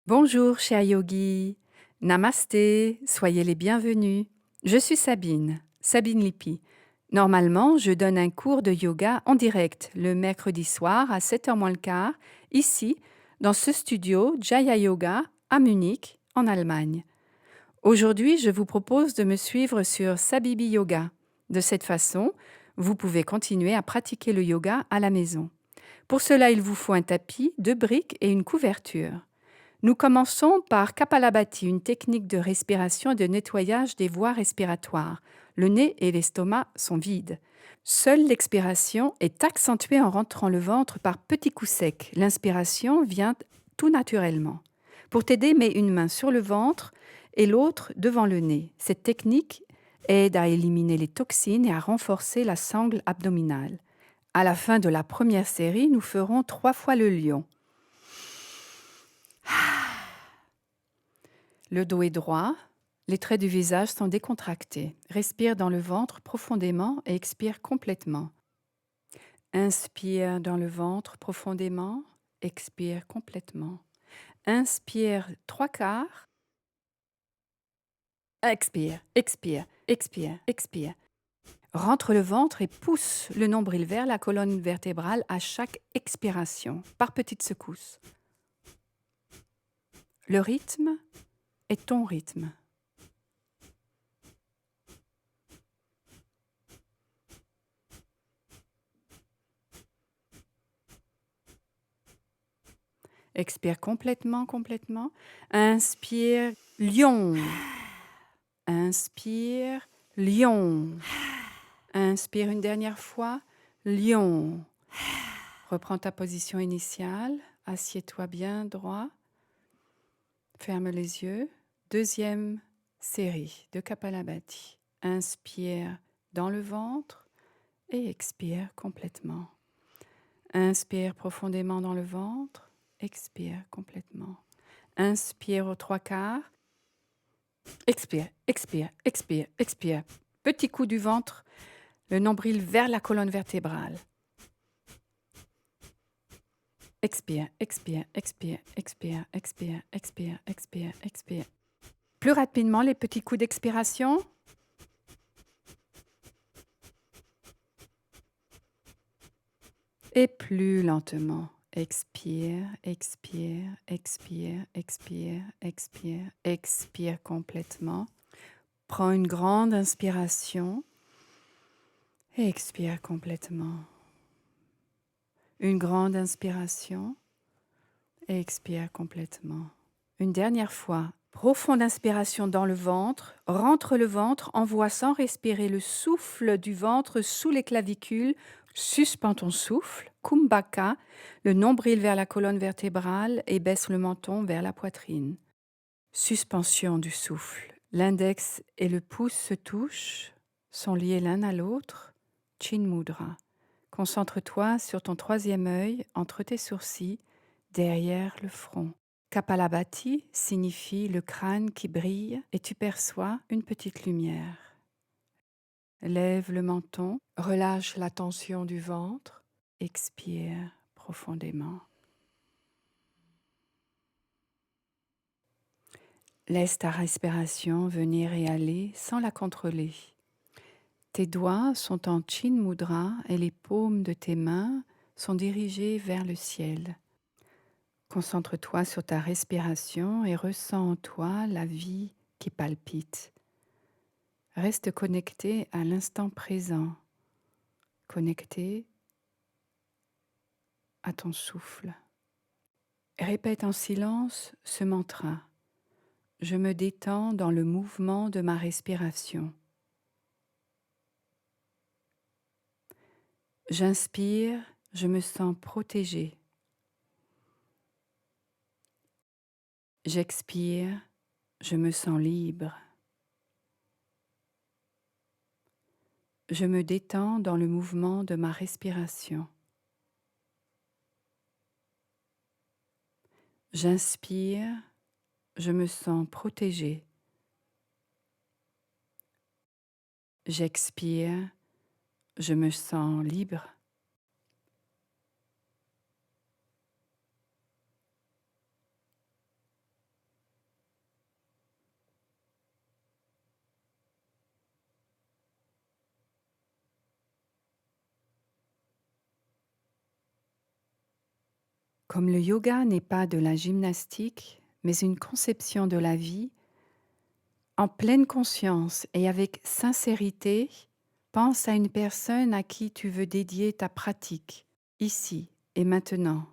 Bonjour, chers yogis. Namasté, soyez les bienvenus. Je suis Sabine, Sabine Lippi. Normalement, je donne un cours de yoga en direct le mercredi soir à 7h moins le quart, ici, dans ce studio Jaya Yoga à Munich, en Allemagne. Aujourd'hui, je vous propose de me suivre sur Sabibi Yoga. De cette façon, vous pouvez continuer à pratiquer le yoga à la maison. Pour cela, il vous faut un tapis, 2 briques et une couverture. Nous commençons par Kapalabhati, une technique de respiration et de nettoyage des voies respiratoires. Le nez et l'estomac sont vides. Seule l'expiration est accentuée en rentrant le ventre par petits coups secs. L'inspiration vient tout naturellement. Pour t'aider, mets une main sur le ventre et l'autre devant le nez. Cette technique aide à éliminer les toxines et à renforcer la sangle abdominale. À la fin de la première série, nous ferons 3 fois le lion. Le dos est droit, les traits du visage sont décontractés. Respire dans le ventre profondément et expire complètement. Inspire dans le ventre profondément, expire complètement. Inspire 3/4. Expire, expire, expire, expire. Rentre le ventre et pousse le nombril vers la colonne vertébrale à chaque expiration, par petites secousses. Le rythme est ton rythme. Expire complètement, complètement. Inspire, lion. Inspire, lion. Inspire une dernière fois, lion. Reprends ta position initiale. Assieds-toi bien droit. Ferme les yeux. Deuxième série de Kapalabhati. Inspire dans le ventre et expire complètement. Inspire profondément dans le ventre. Expire complètement. Inspire aux 3/4. Expire, expire, expire, expire. Petit coup du ventre, le nombril vers la colonne vertébrale. Expire, expire, expire, expire, expire, expire, expire, expire. Plus rapidement, les petits coups d'expiration. Et plus lentement. Expire, expire, expire, expire, expire, expire complètement. Prends une grande inspiration et expire complètement. Une grande inspiration et expire complètement. Une dernière fois, profonde inspiration dans le ventre, rentre le ventre, envoie sans respirer le souffle du ventre sous les clavicules. Suspends ton souffle, Kumbhaka, le nombril vers la colonne vertébrale et baisse le menton vers la poitrine. Suspension du souffle. L'index et le pouce se touchent, sont liés l'un à l'autre. Chin Mudra. Concentre-toi sur ton troisième œil entre tes sourcils, derrière le front. Kapalabhati signifie le crâne qui brille et tu perçois une petite lumière. Lève le menton, relâche la tension du ventre, expire profondément. Laisse ta respiration venir et aller sans la contrôler. Tes doigts sont en Chin Mudra et les paumes de tes mains sont dirigées vers le ciel. Concentre-toi sur ta respiration et ressens en toi la vie qui palpite. Reste connecté à l'instant présent, connecté à ton souffle. Répète en silence ce mantra. Je me détends dans le mouvement de ma respiration. J'inspire, je me sens protégé. J'expire, je me sens libre. Je me détends dans le mouvement de ma respiration. J'inspire, je me sens protégé. J'expire, je me sens libre. Comme le yoga n'est pas de la gymnastique, mais une conception de la vie, en pleine conscience et avec sincérité, pense à une personne à qui tu veux dédier ta pratique, ici et maintenant.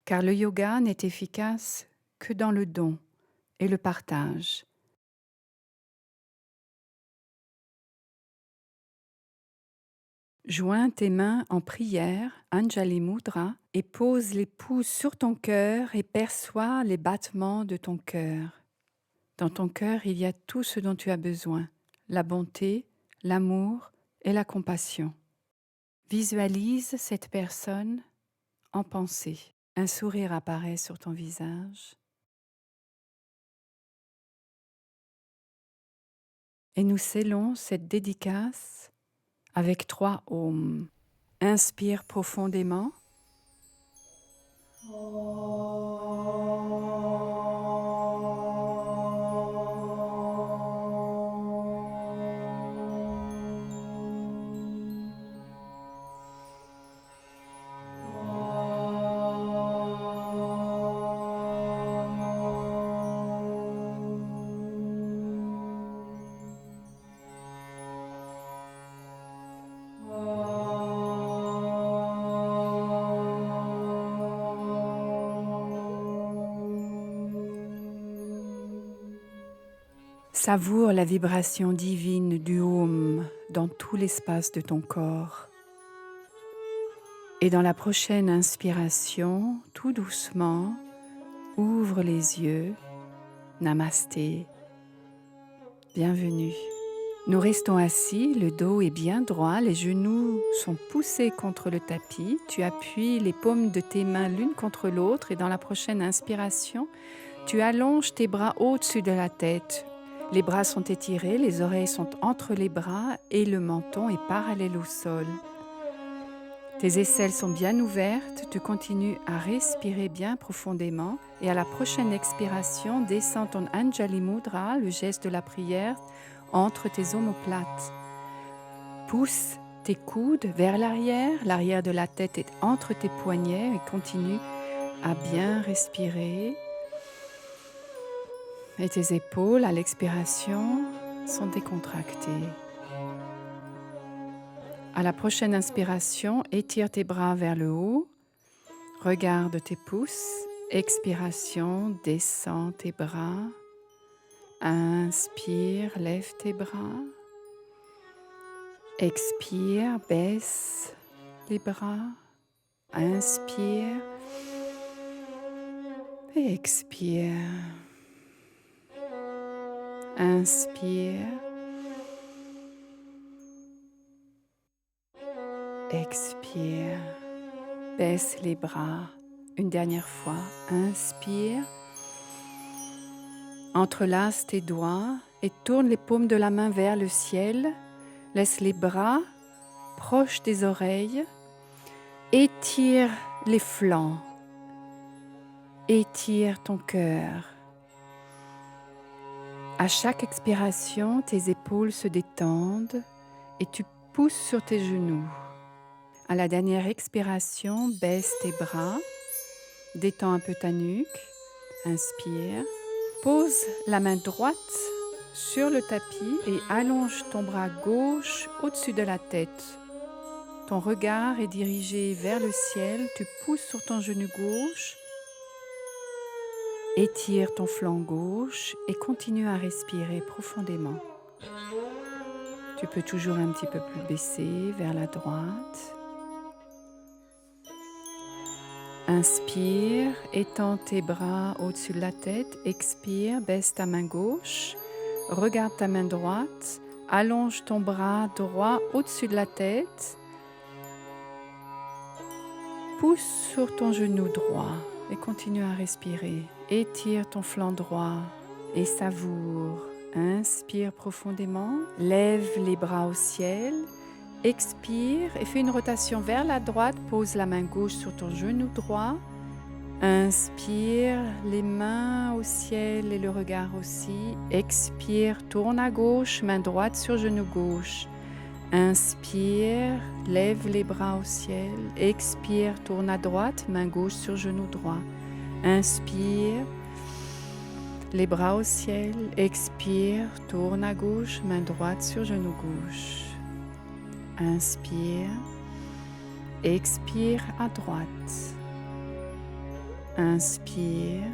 Car le yoga n'est efficace que dans le don et le partage. Joins tes mains en prière, Anjali Mudra, et pose les pouces sur ton cœur et perçois les battements de ton cœur. Dans ton cœur, il y a tout ce dont tu as besoin, la bonté, l'amour et la compassion. Visualise cette personne en pensée. Un sourire apparaît sur ton visage. Et nous scellons cette dédicace avec 3 Om. Inspire profondément. Savoure la vibration divine du Om dans tout l'espace de ton corps. Et dans la prochaine inspiration, tout doucement, ouvre les yeux. Namasté. Bienvenue. Nous restons assis, le dos est bien droit, les genoux sont poussés contre le tapis. Tu appuies les paumes de tes mains l'une contre l'autre et dans la prochaine inspiration, tu allonges tes bras au-dessus de la tête. Les bras sont étirés, les oreilles sont entre les bras et le menton est parallèle au sol. Tes aisselles sont bien ouvertes, tu continues à respirer bien profondément et à la prochaine expiration, descends ton Anjali Mudra, le geste de la prière, entre tes omoplates. Pousse tes coudes vers l'arrière, l'arrière de la tête est entre tes poignets et continue à bien respirer. Et tes épaules, à l'expiration, sont décontractées. À la prochaine inspiration, étire tes bras vers le haut. Regarde tes pouces. Expiration, descends tes bras. Inspire, lève tes bras. Expire, baisse les bras. Inspire. Et expire. Inspire. Expire. Baisse les bras. Une dernière fois. Inspire. Entrelace tes doigts et tourne les paumes de la main vers le ciel. Laisse les bras proches des oreilles. Étire les flancs. Étire ton cœur. À chaque expiration, tes épaules se détendent et tu pousses sur tes genoux. À la dernière expiration, baisse tes bras, détends un peu ta nuque, inspire. Pose la main droite sur le tapis et allonge ton bras gauche au-dessus de la tête. Ton regard est dirigé vers le ciel, tu pousses sur ton genou gauche. Étire ton flanc gauche et continue à respirer profondément. Tu peux toujours un petit peu plus baisser vers la droite. Inspire, étends tes bras au-dessus de la tête. Expire, baisse ta main gauche. Regarde ta main droite. Allonge ton bras droit au-dessus de la tête. Pousse sur ton genou droit et continue à respirer. Étire ton flanc droit et savoure. Inspire profondément, lève les bras au ciel, expire et fais une rotation vers la droite, pose la main gauche sur ton genou droit. Inspire, les mains au ciel et le regard aussi. Expire, tourne à gauche, main droite sur genou gauche. Inspire, lève les bras au ciel. Expire, tourne à droite, main gauche sur genou droit. Inspire, les bras au ciel. Expire, tourne à gauche, main droite sur genou gauche. Inspire, expire à droite. Inspire,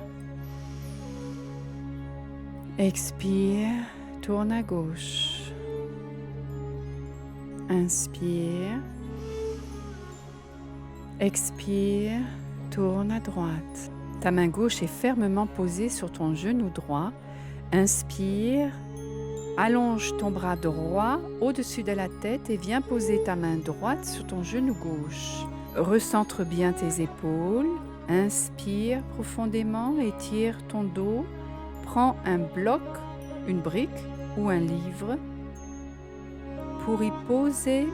expire, tourne à gauche. Inspire, expire, tourne à droite. Ta main gauche est fermement posée sur ton genou droit. Inspire, allonge ton bras droit au-dessus de la tête et viens poser ta main droite sur ton genou gauche. Recentre bien tes épaules. Inspire profondément, étire ton dos. Prends un bloc, une brique ou un livre pour y poser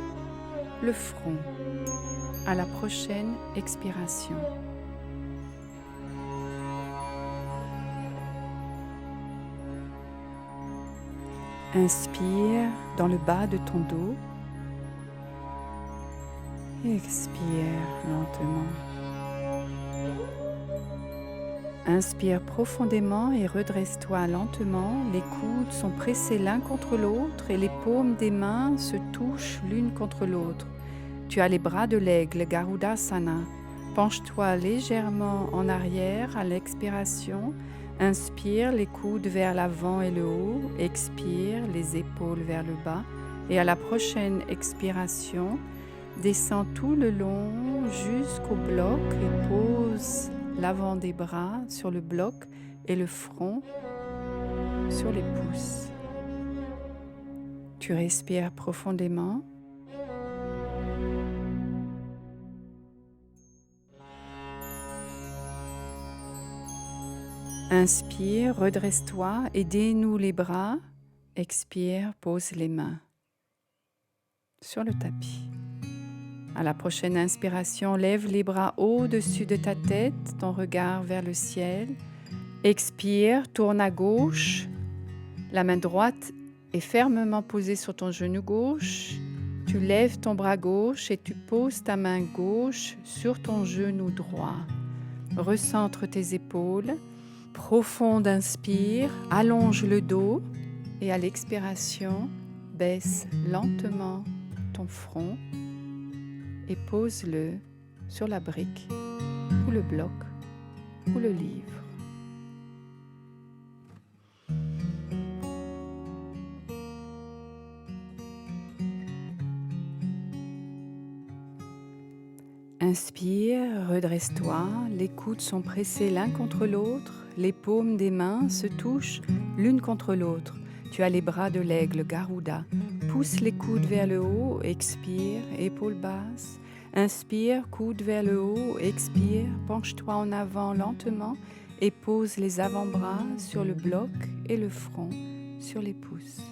le front à la prochaine expiration. Inspire dans le bas de ton dos. Expire lentement. Inspire profondément et redresse-toi lentement. Les coudes sont pressés l'un contre l'autre et les paumes des mains se touchent l'une contre l'autre. Tu as les bras de l'aigle, Garudasana. Penche-toi légèrement en arrière à l'expiration. Inspire, les coudes vers l'avant et le haut. Expire, les épaules vers le bas. Et à la prochaine expiration, descends tout le long jusqu'au bloc et pose l'avant des bras sur le bloc et le front sur les pouces. Tu respires profondément. Inspire, redresse-toi et dénoue les bras. Expire, pose les mains sur le tapis. À la prochaine inspiration, lève les bras au-dessus de ta tête, ton regard vers le ciel. Expire, tourne à gauche. La main droite est fermement posée sur ton genou gauche. Tu lèves ton bras gauche et tu poses ta main gauche sur ton genou droit. Recentre tes épaules. Profonde inspire, allonge le dos et à l'expiration, baisse lentement ton front et pose-le sur la brique ou le bloc ou le livre. Inspire, redresse-toi, les coudes sont pressés l'un contre l'autre, les paumes des mains se touchent l'une contre l'autre. Tu as les bras de l'aigle, Garuda. Pousse les coudes vers le haut, expire, épaules basses. Inspire, coudes vers le haut, expire, penche-toi en avant lentement et pose les avant-bras sur le bloc et le front sur les pouces.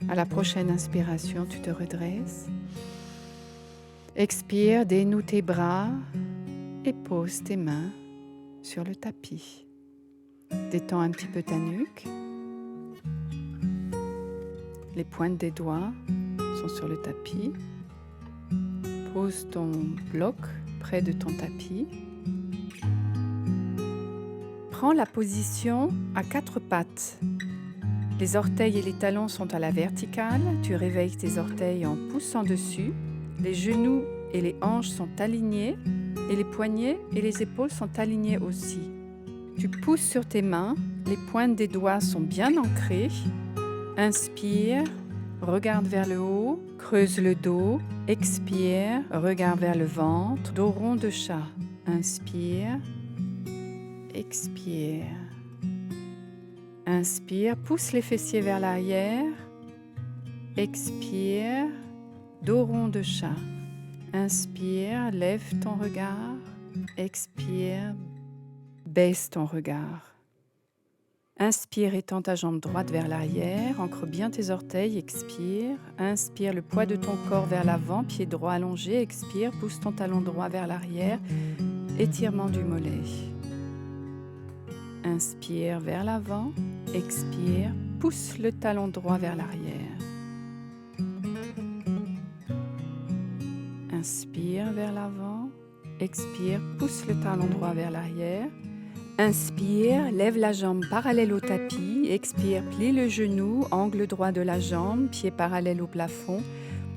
À la prochaine inspiration, tu te redresses. Expire, dénoue tes bras et pose tes mains sur le tapis. Détends un petit peu ta nuque. Les pointes des doigts sont sur le tapis. Pose ton bloc près de ton tapis. Prends la position à 4 pattes. Les orteils et les talons sont à la verticale. Tu réveilles tes orteils en poussant dessus. Les genoux et les hanches sont alignés et les poignets et les épaules sont alignés aussi. Tu pousses sur tes mains. Les pointes des doigts sont bien ancrées. Inspire, regarde vers le haut, creuse le dos. Expire, regarde vers le ventre, dos rond de chat. Inspire, expire. Inspire, pousse les fessiers vers l'arrière. Expire, dos rond de chat. Inspire, lève ton regard. Expire, baisse ton regard. Inspire, étends ta jambe droite vers l'arrière, ancre bien tes orteils, expire. Inspire, le poids de ton corps vers l'avant, pied droit allongé, expire, pousse ton talon droit vers l'arrière, étirement du mollet. Inspire vers l'avant, expire, pousse le talon droit vers l'arrière. Inspire vers l'avant, expire, pousse le talon droit vers l'arrière. Inspire, lève la jambe parallèle au tapis, expire, plie le genou, angle droit de la jambe, pied parallèle au plafond,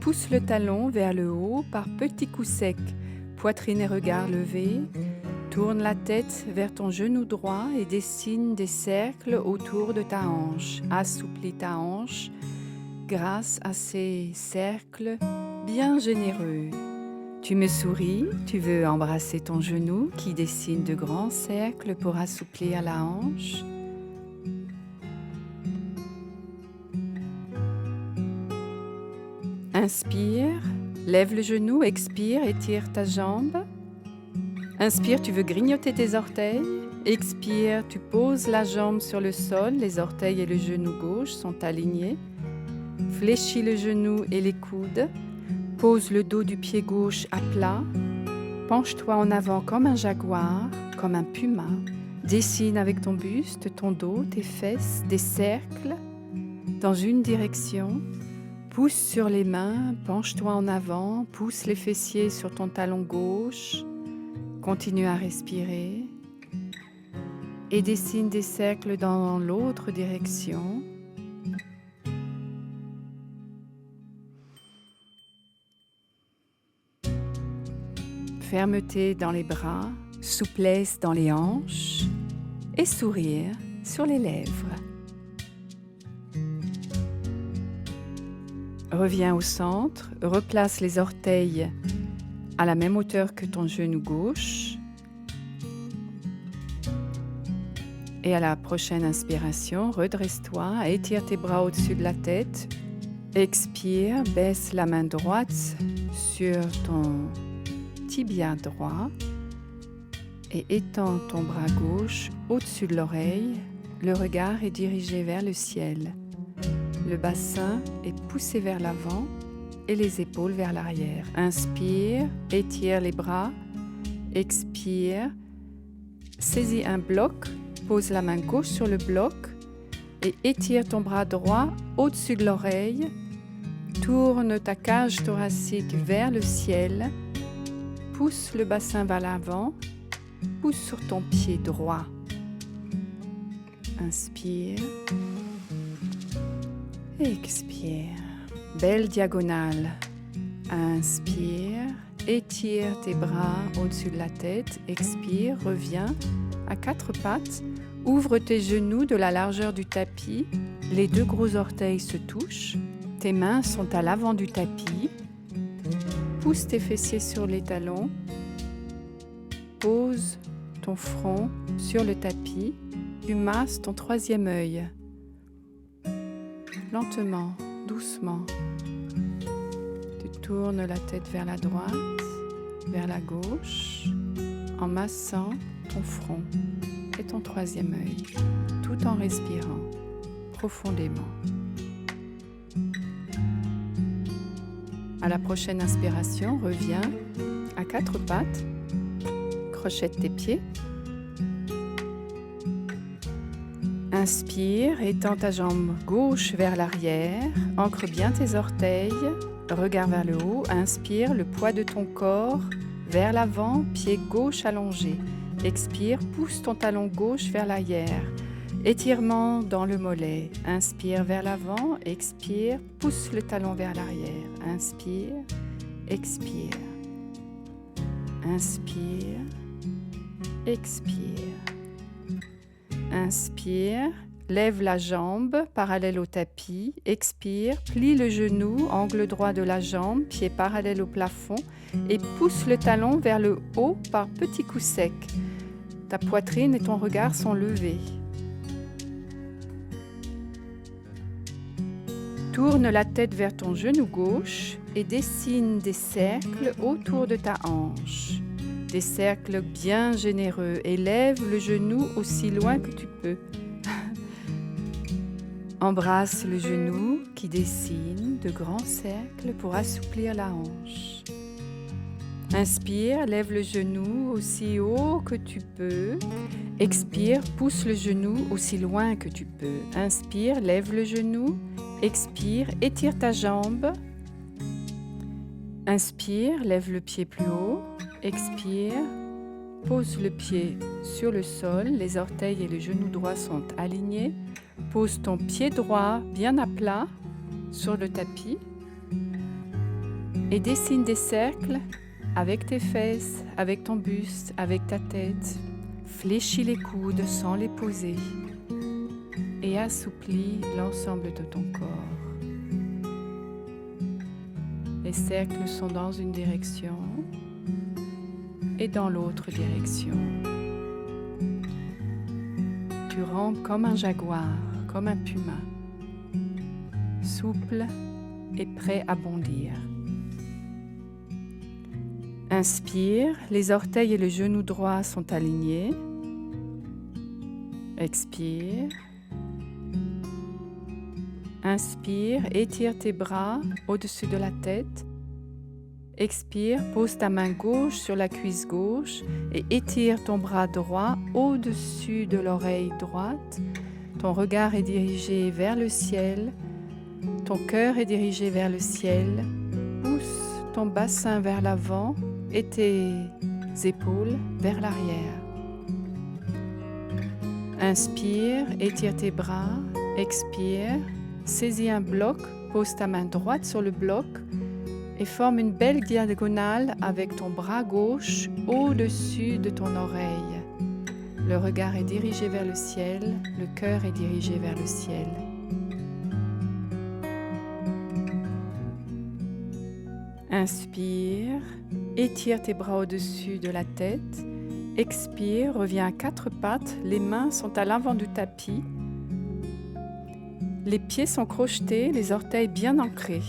pousse le talon vers le haut par petits coups secs, poitrine et regard levés, tourne la tête vers ton genou droit et dessine des cercles autour de ta hanche, assouplis ta hanche grâce à ces cercles bien généreux. Tu me souris, tu veux embrasser ton genou qui dessine de grands cercles pour assouplir la hanche. Inspire, lève le genou, expire, étire ta jambe. Inspire, tu veux grignoter tes orteils. Expire, tu poses la jambe sur le sol, les orteils et le genou gauche sont alignés. Fléchis le genou et les coudes. Pose le dos du pied gauche à plat. Penche-toi en avant comme un jaguar, comme un puma. Dessine avec ton buste, ton dos, tes fesses, des cercles dans une direction. Pousse sur les mains, penche-toi en avant, pousse les fessiers sur ton talon gauche. Continue à respirer et dessine des cercles dans l'autre direction. Fermeté dans les bras, souplesse dans les hanches et sourire sur les lèvres. Reviens au centre, replace les orteils à la même hauteur que ton genou gauche. Et à la prochaine inspiration, redresse-toi, étire tes bras au-dessus de la tête. Expire, baisse la main droite sur ton tibia droit et étends ton bras gauche au-dessus de l'oreille. Le regard est dirigé vers le ciel. Le bassin est poussé vers l'avant et les épaules vers l'arrière. Inspire, étire les bras. Expire, saisis un bloc, pose la main gauche sur le bloc et étire ton bras droit au-dessus de l'oreille. Tourne ta cage thoracique vers le ciel. Pousse le bassin vers l'avant. Pousse sur ton pied droit. Inspire. Expire. Belle diagonale. Inspire. Étire tes bras au-dessus de la tête. Expire. Reviens à quatre pattes. Ouvre tes genoux de la largeur du tapis. Les deux gros orteils se touchent. Tes mains sont à l'avant du tapis. Pousse tes fessiers sur les talons. Pose ton front sur le tapis. Tu masses ton troisième œil. Lentement, doucement. Tu tournes la tête vers la droite, vers la gauche, en massant ton front et ton troisième œil, tout en respirant profondément. À la prochaine inspiration, reviens à quatre pattes, crochette tes pieds. Inspire, étends ta jambe gauche vers l'arrière, ancre bien tes orteils, regard vers le haut. Inspire, le poids de ton corps vers l'avant, pied gauche allongé. Expire, pousse ton talon gauche vers l'arrière. Étirement dans le mollet. Inspire vers l'avant, expire, pousse le talon vers l'arrière. Inspire, expire. Inspire, expire. Inspire, lève la jambe parallèle au tapis. Expire, plie le genou, angle droit de la jambe, pied parallèle au plafond et pousse le talon vers le haut par petits coups secs. Ta poitrine et ton regard sont levés. Tourne la tête vers ton genou gauche et dessine des cercles autour de ta hanche. Des cercles bien généreux. Élève le genou aussi loin que tu peux. Embrasse le genou qui dessine de grands cercles pour assouplir la hanche. Inspire, lève le genou aussi haut que tu peux. Expire, pousse le genou aussi loin que tu peux. Inspire, lève le genou. Expire, étire ta jambe. Inspire, lève le pied plus haut. Expire, pose le pied sur le sol. Les orteils et le genou droit sont alignés. Pose ton pied droit bien à plat sur le tapis et dessine des cercles avec tes fesses, avec ton buste, avec ta tête. Fléchis les coudes sans les poser et assouplis l'ensemble de ton corps. Les cercles sont dans une direction et dans l'autre direction. Tu rampes comme un jaguar, comme un puma, souple et prêt à bondir. Inspire, les orteils et le genou droit sont alignés. Expire. Inspire, étire tes bras au-dessus de la tête. Expire, pose ta main gauche sur la cuisse gauche et étire ton bras droit au-dessus de l'oreille droite. Ton regard est dirigé vers le ciel. Ton cœur est dirigé vers le ciel. Pousse ton bassin vers l'avant et tes épaules vers l'arrière. Inspire, étire tes bras. Expire, saisis un bloc, pose ta main droite sur le bloc et forme une belle diagonale avec ton bras gauche au-dessus de ton oreille. Le regard est dirigé vers le ciel, le cœur est dirigé vers le ciel. Inspire, étire tes bras au-dessus de la tête. Expire, reviens à quatre pattes, les mains sont à l'avant du tapis. Les pieds sont crochetés, les orteils bien ancrés.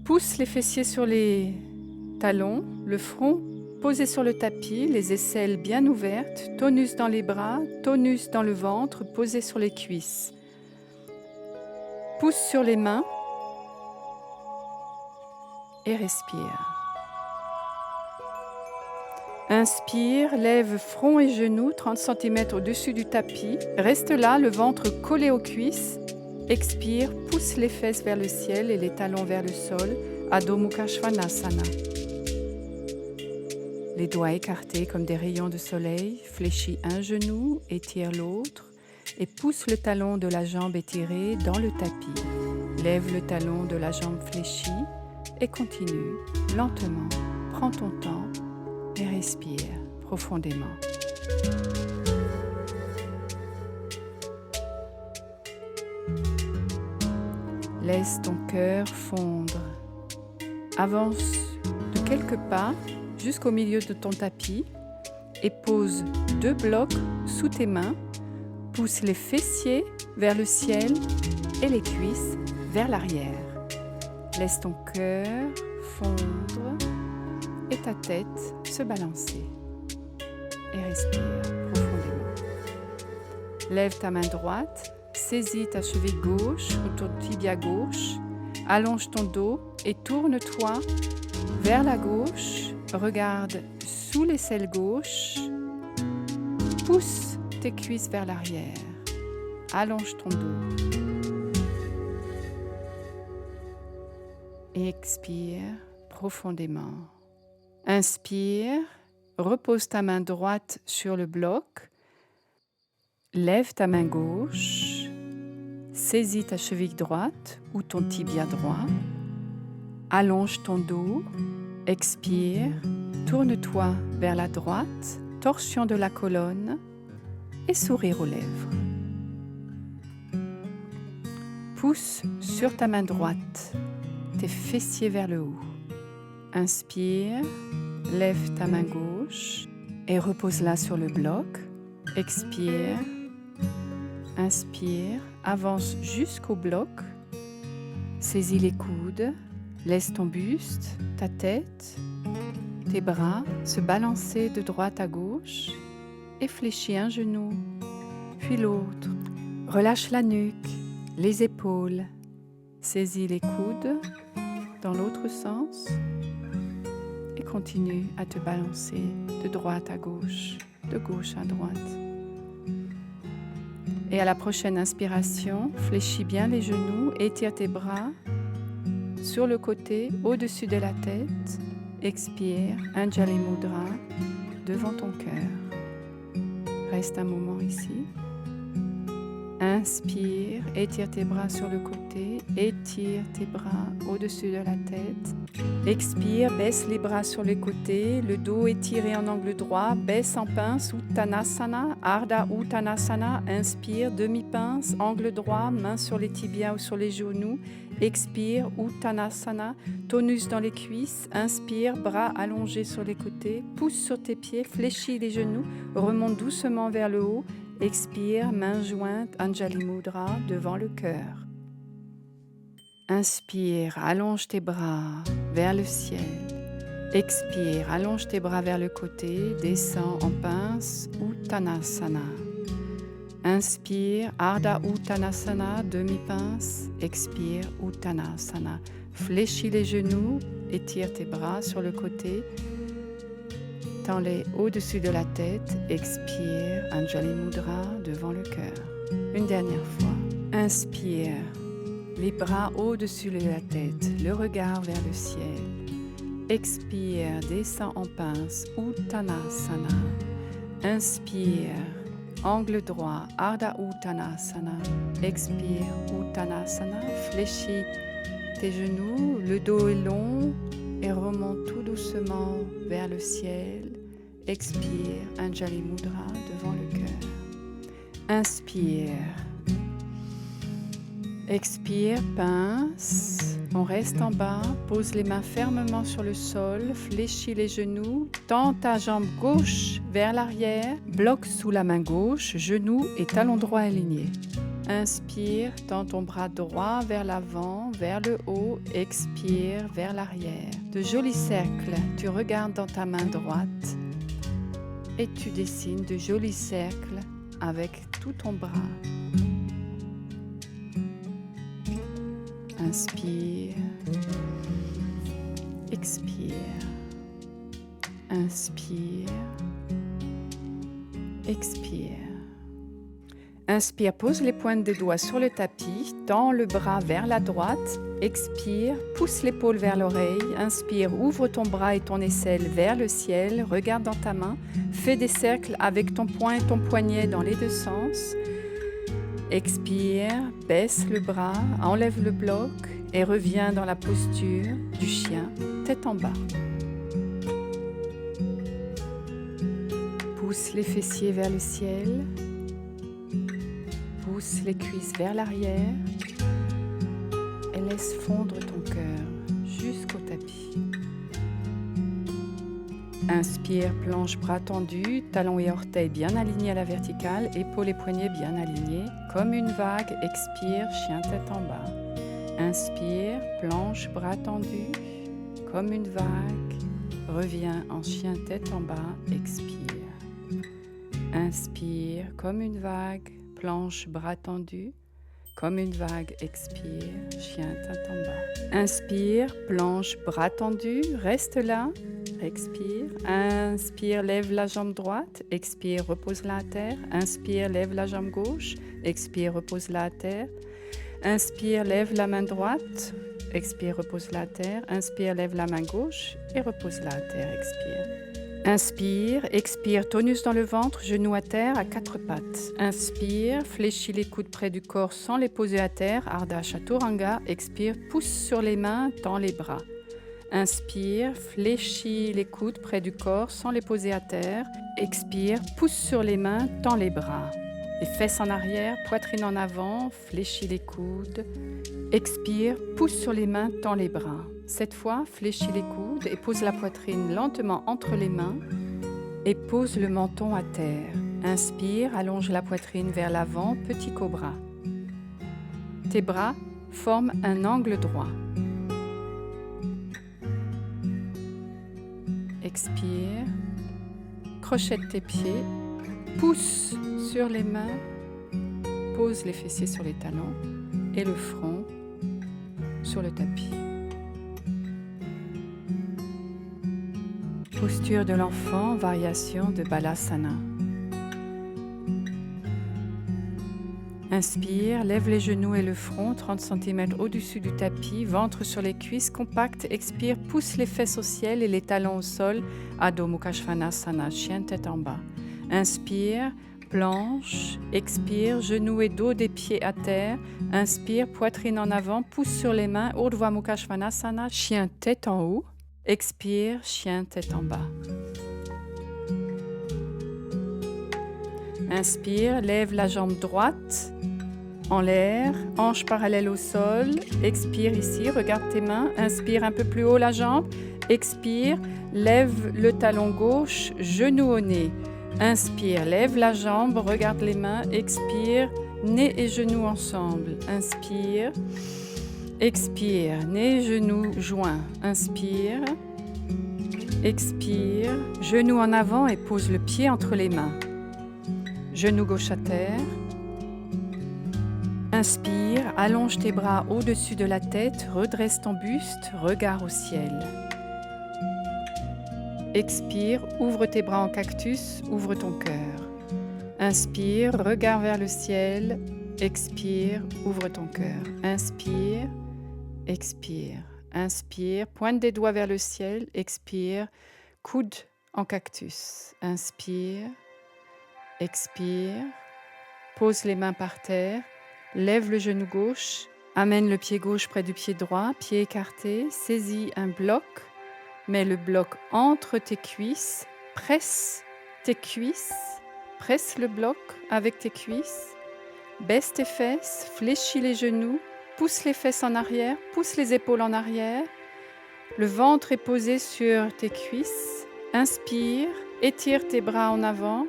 Pousse les fessiers sur les talons, le front posé sur le tapis, les aisselles bien ouvertes, tonus dans les bras, tonus dans le ventre, posé sur les cuisses. Pousse sur les mains et respire. Inspire, lève front et genoux 30 cm au-dessus du tapis. Reste là, le ventre collé aux cuisses. Expire, pousse les fesses vers le ciel et les talons vers le sol. Adho Mukha Svanasana. Les doigts écartés comme des rayons de soleil. Fléchis un genou, étire l'autre et pousse le talon de la jambe étirée dans le tapis. Lève le talon de la jambe fléchie et continue lentement. Prends ton temps et respire profondément. Laisse ton cœur fondre. Avance de quelques pas jusqu'au milieu de ton tapis et pose 2 blocs sous tes mains. Pousse les fessiers vers le ciel et les cuisses vers l'arrière. Laisse ton cœur fondre et ta tête se balancer. Et respire profondément. Lève ta main droite, saisis ta cheville gauche ou ton tibia gauche, allonge ton dos et tourne-toi vers la gauche. Regarde sous l'aisselle gauche. Pousse tes cuisses vers l'arrière. Allonge ton dos. Et expire profondément. Inspire, repose ta main droite sur le bloc. Lève ta main gauche. Saisis ta cheville droite ou ton tibia droit. Allonge ton dos. Expire, tourne-toi vers la droite, torsion de la colonne et sourire aux lèvres. Pousse sur ta main droite, tes fessiers vers le haut. Inspire, lève ta main gauche et repose-la sur le bloc. Expire, inspire, avance jusqu'au bloc. Saisis les coudes, laisse ton buste, ta tête, tes bras se balancer de droite à gauche et fléchis un genou, puis l'autre. Relâche la nuque, les épaules. Saisis les coudes dans l'autre sens et continue à te balancer de droite à gauche, de gauche à droite. Et à la prochaine inspiration, fléchis bien les genoux, étire tes bras sur le côté, au-dessus de la tête. Expire, Anjali Mudra, devant ton cœur. Reste un moment ici. Inspire, étire tes bras sur le côté, étire tes bras au-dessus de la tête. Expire, baisse les bras sur les côtés, le dos étiré en angle droit, baisse en pince, Uttanasana, Ardha Uttanasana. Inspire, demi-pince, angle droit, main sur les tibias ou sur les genoux. Expire, Uttanasana, tonus dans les cuisses. Inspire, bras allongés sur les côtés, pousse sur tes pieds, fléchis les genoux, remonte doucement vers le haut. Expire, mains jointes, Anjali Mudra, devant le cœur. Inspire, allonge tes bras vers le ciel. Expire, allonge tes bras vers le côté, descends en pince, Uttanasana. Inspire, Ardha Uttanasana, demi-pince. Expire, Uttanasana. Fléchis les genoux, étire tes bras sur le côté. Tends-les au-dessus de la tête, expire, Anjali Mudra devant le cœur. Une dernière fois. Inspire, les bras au-dessus de la tête, le regard vers le ciel. Expire, descends en pince, Uttanasana. Inspire, angle droit, Ardha Uttanasana. Expire, Uttanasana, fléchis tes genoux, le dos est long et remonte tout doucement vers le ciel. Expire, Anjali Mudra devant le cœur. Inspire. Expire, pince. On reste en bas, pose les mains fermement sur le sol, fléchis les genoux, tends ta jambe gauche vers l'arrière, bloque sous la main gauche, genou et talon droit alignés. Inspire, tends ton bras droit vers l'avant, vers le haut, expire vers l'arrière. De jolis cercles, tu regardes dans ta main droite et tu dessines de jolis cercles avec tout ton bras. Inspire, expire, inspire, expire. Inspire, pose les pointes des doigts sur le tapis, tends le bras vers la droite, expire, pousse l'épaule vers l'oreille, inspire, ouvre ton bras et ton aisselle vers le ciel, regarde dans ta main, fais des cercles avec ton poing et ton poignet dans les deux sens. Expire, baisse le bras, enlève le bloc et reviens dans la posture du chien, tête en bas. Pousse les fessiers vers le ciel. Pousse les cuisses vers l'arrière et laisse fondre ton cœur jusqu'au tapis. Inspire, planche, bras tendus, talons et orteils bien alignés à la verticale, épaules et poignets bien alignés, comme une vague. Expire, chien tête en bas. Inspire, planche, bras tendus, comme une vague. Reviens en chien tête en bas, expire. Inspire, comme une vague. Planche, bras tendus, comme une vague, expire, chien, tête en bas. Inspire, planche, bras tendus, reste là, expire. Inspire, lève la jambe droite, expire, repose-la à terre. Inspire, lève la jambe gauche, expire, repose-la à terre. Inspire, lève la main droite, expire, repose-la à terre. Inspire, lève la main gauche et repose-la à terre, expire. Inspire, expire, tonus dans le ventre, genoux à terre, à quatre pattes. Inspire, fléchis les coudes près du corps sans les poser à terre, Ardha Chaturanga. Expire, pousse sur les mains, tends les bras. Inspire, fléchis les coudes près du corps sans les poser à terre. Expire, pousse sur les mains, tends les bras. Les fesses en arrière, poitrine en avant, fléchis les coudes. Expire, pousse sur les mains, tends les bras. Cette fois, fléchis les coudes et pose la poitrine lentement entre les mains et pose le menton à terre. Inspire, allonge la poitrine vers l'avant, petit cobra. Tes bras forment un angle droit. Expire, crochette tes pieds, pousse sur les mains, pose les fessiers sur les talons et le front sur le tapis. Posture de l'enfant, variation de Balasana. Inspire, lève les genoux et le front 30 cm au-dessus du tapis, ventre sur les cuisses, compact. Expire, pousse les fesses au ciel et les talons au sol. Adho Mukha Svanasana, chien tête en bas. Inspire, planche. Expire, genoux et dos des pieds à terre. Inspire, poitrine en avant, pousse sur les mains. Urdhva Mukha Svanasana, chien tête en haut. Expire, chien tête en bas. Inspire, lève la jambe droite en l'air, hanche parallèle au sol. Expire ici, regarde tes mains. Inspire un peu plus haut la jambe. Expire, lève le talon gauche, genou au nez. Inspire, lève la jambe, regarde les mains. Expire, nez et genou ensemble. Inspire. Expire, nez, genoux joints. Inspire. Expire, genou en avant et pose le pied entre les mains. Genou gauche à terre. Inspire, allonge tes bras au-dessus de la tête, redresse ton buste, regard au ciel. Expire, ouvre tes bras en cactus, ouvre ton cœur. Inspire, regard vers le ciel. Expire, ouvre ton cœur. Inspire. Expire, inspire, pointe des doigts vers le ciel, expire, coude en cactus, inspire, expire, pose les mains par terre, lève le genou gauche, amène le pied gauche près du pied droit, pied écarté, saisis un bloc, mets le bloc entre tes cuisses, presse tes cuisses, presse le bloc avec tes cuisses, baisse tes fesses, fléchis les genoux, pousse les fesses en arrière, pousse les épaules en arrière. Le ventre est posé sur tes cuisses. Inspire, étire tes bras en avant.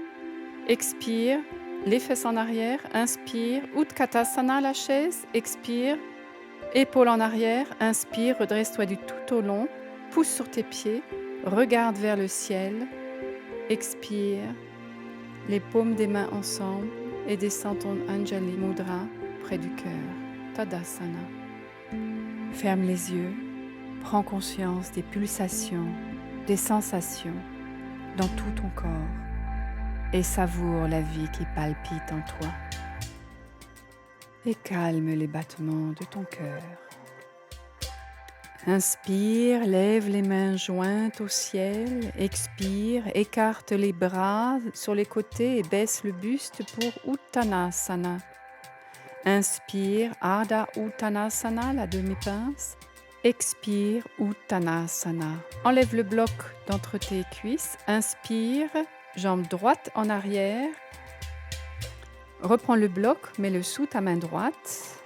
Expire, les fesses en arrière. Inspire, Utkatasana, la chaise. Expire, épaules en arrière. Inspire, redresse-toi du tout au long. Pousse sur tes pieds. Regarde vers le ciel. Expire, les paumes des mains ensemble et descends ton Anjali Mudra près du cœur. Tadasana. Ferme les yeux, prends conscience des pulsations, des sensations dans tout ton corps et savoure la vie qui palpite en toi. Et calme les battements de ton cœur. Inspire, lève les mains jointes au ciel. Expire, écarte les bras sur les côtés et baisse le buste pour Uttanasana. Inspire, Ardha Uttanasana, la demi-pince. Expire, Uttanasana. Enlève le bloc d'entre tes cuisses. Inspire, jambe droite en arrière. Reprends le bloc, mets-le sous ta main droite.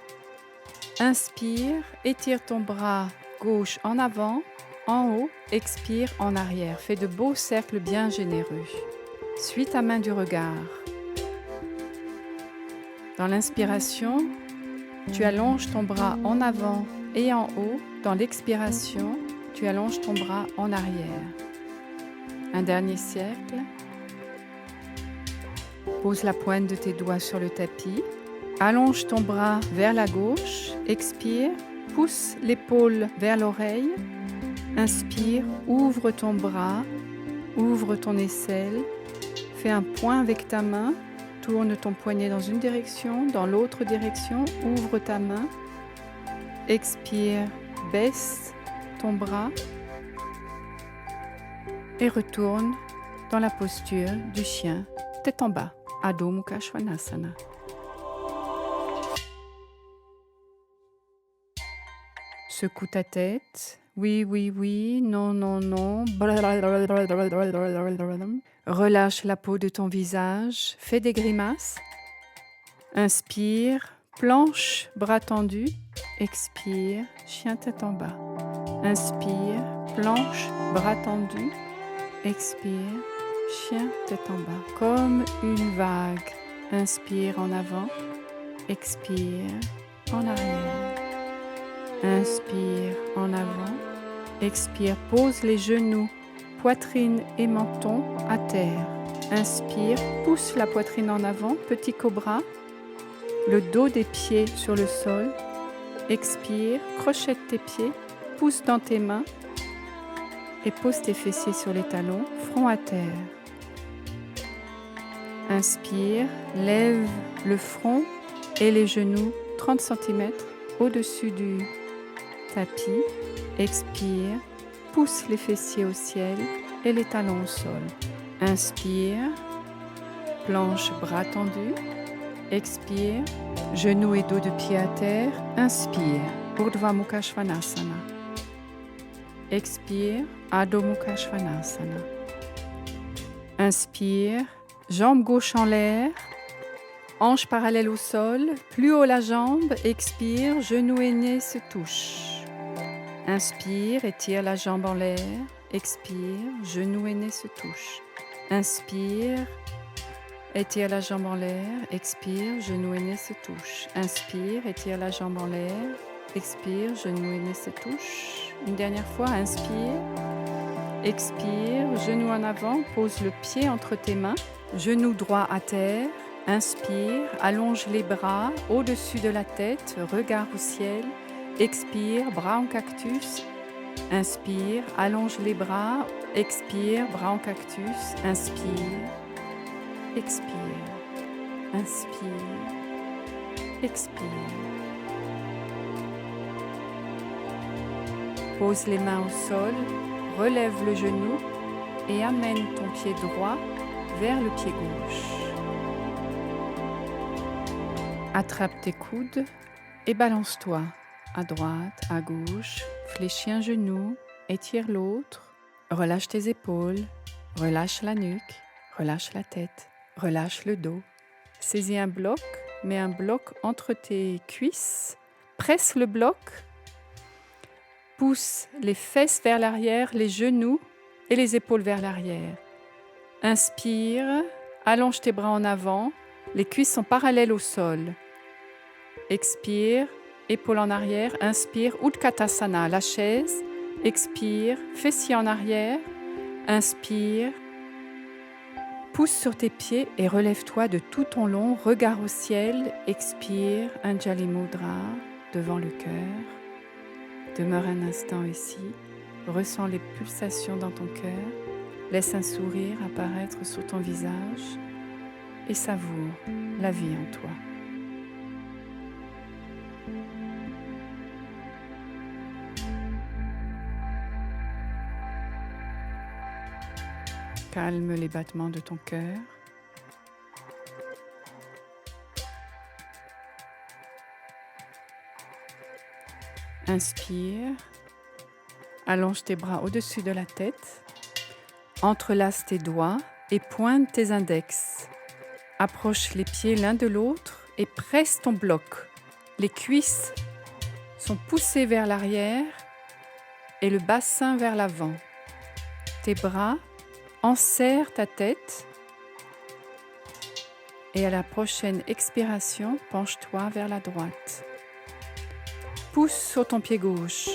Inspire, étire ton bras gauche en avant, en haut. Expire, en arrière. Fais de beaux cercles bien généreux. Suis ta main du regard. Dans l'inspiration, tu allonges ton bras en avant et en haut. Dans l'expiration, tu allonges ton bras en arrière. Un dernier cercle. Pose la pointe de tes doigts sur le tapis. Allonge ton bras vers la gauche. Expire. Pousse l'épaule vers l'oreille. Inspire. Ouvre ton bras. Ouvre ton aisselle. Fais un point avec ta main. Tourne ton poignet dans une direction, dans l'autre direction, ouvre ta main, expire, baisse ton bras et retourne dans la posture du chien, tête en bas, Adho Mukha Svanasana. Secoue ta tête, oui, oui, oui, non, non, non. Relâche la peau de ton visage, fais des grimaces. Inspire, planche, bras tendus. Expire, chien tête en bas. Inspire, planche, bras tendus. Expire, chien tête en bas. Comme une vague. Inspire en avant. Expire en arrière. Inspire en avant. Expire, pose les genoux, poitrine et menton à terre. Inspire, pousse la poitrine en avant, petit cobra. le dos des pieds sur le sol. Expire, crochette tes pieds, pousse dans tes mains et pose tes fessiers sur les talons, front à terre. Inspire, lève le front et les genoux 30 cm au-dessus du tapis. Expire, pousse les fessiers au ciel et les talons au sol. Inspire, planche bras tendus. Expire, genoux et dos de pied à terre. Inspire, Urdhva Mukha Svanasana. Expire, Adho Mukha Svanasana. Inspire, jambe gauche en l'air, hanche parallèle au sol, plus haut la jambe. Expire, genou et nez se touchent. Inspire, étire la jambe en l'air. Expire, genou et nez se touchent. Inspire, étire la jambe en l'air. Expire, genou et nez se touchent. Inspire, étire la jambe en l'air. Expire, genou et nez se touchent. Une dernière fois, inspire. Expire, genou en avant, pose le pied entre tes mains. Genou droit à terre. Inspire, allonge les bras au-dessus de la tête, regard au ciel. Expire, bras en cactus. Inspire, allonge les bras. Expire, bras en cactus. Inspire, expire, inspire, expire. Pose les mains au sol, relève le genou et amène ton pied droit vers le pied gauche. Attrape tes coudes et balance-toi à droite, à gauche, fléchis un genou, étire l'autre, relâche tes épaules, relâche la nuque, relâche la tête, relâche le dos. Saisis un bloc, mets un bloc entre tes cuisses, presse le bloc, pousse les fesses vers l'arrière, les genoux et les épaules vers l'arrière. Inspire, allonge tes bras en avant, les cuisses sont parallèles au sol. Expire, épaules en arrière, inspire, Utkatasana, la chaise. Expire, fessiers en arrière, inspire, pousse sur tes pieds et relève-toi de tout ton long, regard au ciel. Expire, Anjali Mudra, devant le cœur. Demeure un instant ici, ressens les pulsations dans ton cœur, laisse un sourire apparaître sur ton visage et savoure la vie en toi. Calme les battements de ton cœur. Inspire, allonge tes bras au-dessus de la tête, entrelace tes doigts et pointe tes index. Approche les pieds l'un de l'autre et presse ton bloc. Les cuisses sont poussées vers l'arrière et le bassin vers l'avant. Tes bras enserrent ta tête et à la prochaine expiration, penche-toi vers la droite. Pousse sur ton pied gauche.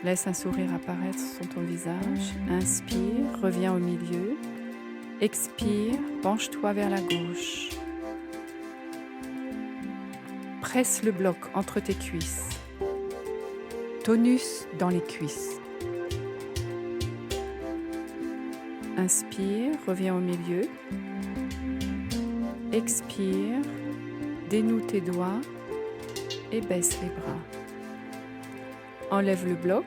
Laisse un sourire apparaître sur ton visage. Inspire, reviens au milieu. Expire, penche-toi vers la gauche. Presse le bloc entre tes cuisses. Tonus dans les cuisses. Inspire, reviens au milieu. Expire, dénoue tes doigts et baisse les bras. Enlève le bloc,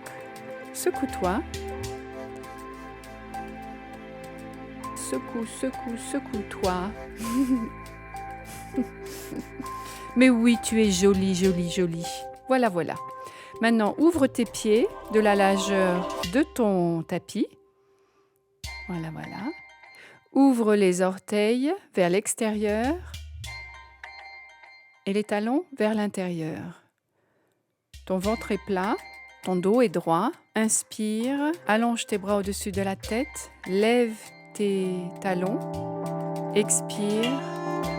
secoue-toi. Secoue, secoue, secoue-toi. Mais oui, tu es jolie, jolie, jolie. Voilà, voilà. Maintenant, ouvre tes pieds de la largeur de ton tapis. Voilà, voilà. Ouvre les orteils vers l'extérieur et les talons vers l'intérieur. Ton ventre est plat, ton dos est droit. Inspire, allonge tes bras au-dessus de la tête, lève tes talons. Expire,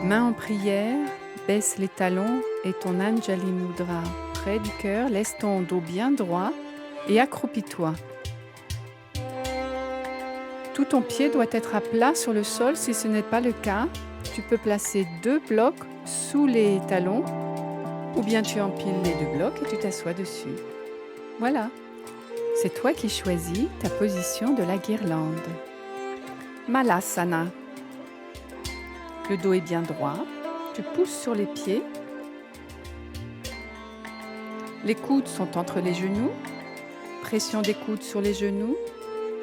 main en prière, baisse les talons et ton Anjali Mudra près du cœur. Laisse ton dos bien droit et accroupis-toi. Tout ton pied doit être à plat sur le sol. Si ce n'est pas le cas, tu peux placer 2 blocs sous les talons ou bien tu empiles les 2 blocs et tu t'assois dessus. Voilà, c'est toi qui choisis ta position de la guirlande. Malasana. Le dos est bien droit, tu pousses sur les pieds. Les coudes sont entre les genoux. Pression des coudes sur les genoux.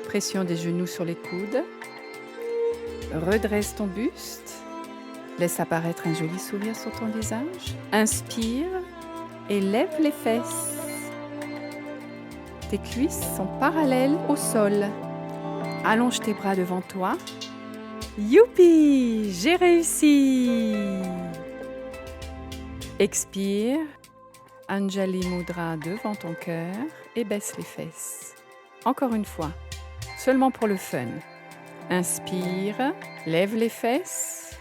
Pression des genoux sur les coudes. Redresse ton buste. Laisse apparaître un joli sourire sur ton visage. Inspire et lève les fesses. Tes cuisses sont parallèles au sol. Allonge tes bras devant toi. Youpi! J'ai réussi! Expire. Anjali Mudra devant ton cœur et baisse les fesses. Encore une fois, seulement pour le fun. Inspire, lève les fesses.